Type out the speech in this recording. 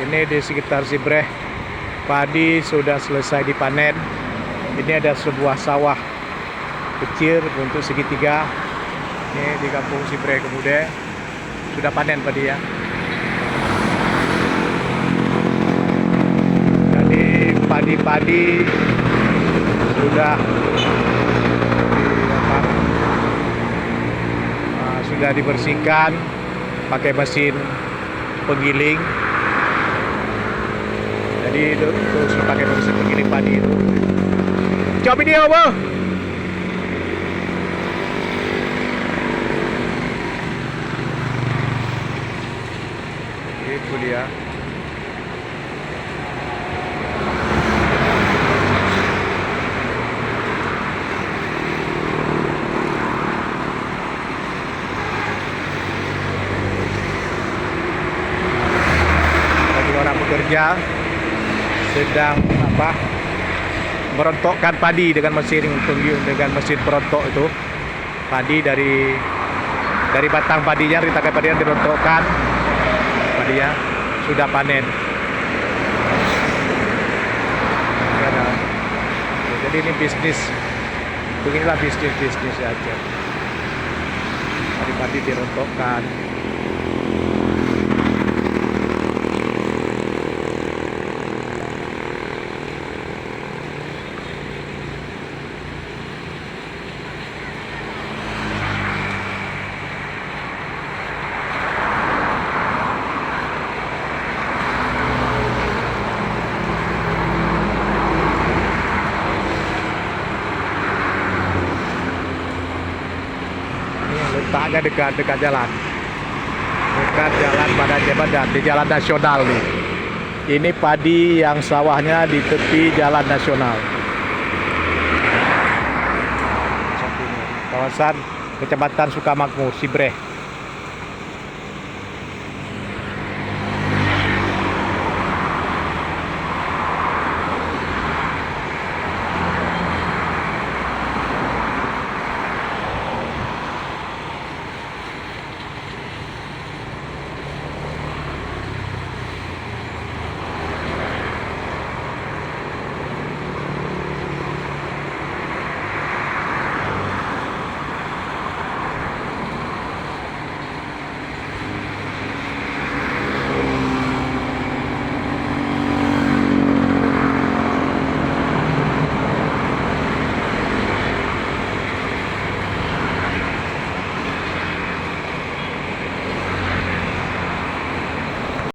Ini di sekitar Sibreh, padi sudah selesai dipanen. Ini ada sebuah sawah kecil untuk segitiga. Ini di kampung Sibreh Kemude sudah panen padi ya. Jadi padi-padi sudah dibersihkan pakai mesin penggiling. Jadi itu sudah pakai mesin penggiling padi itu. Coba video Bu. Itu dia. Orang bekerja sedang merontokkan padi dengan mesin perontok itu. Padi dari batang padinya, ritakan padinya dirontokkan, padinya sudah panen. Jadi ini bisnis, beginilah bisnis aja. Padi dirontokkan. Letaknya dekat jalan pada jembatan di jalan nasional nih. Ini padi yang sawahnya di tepi jalan nasional, kawasan Kecamatan Sukamakmur, Sibreh.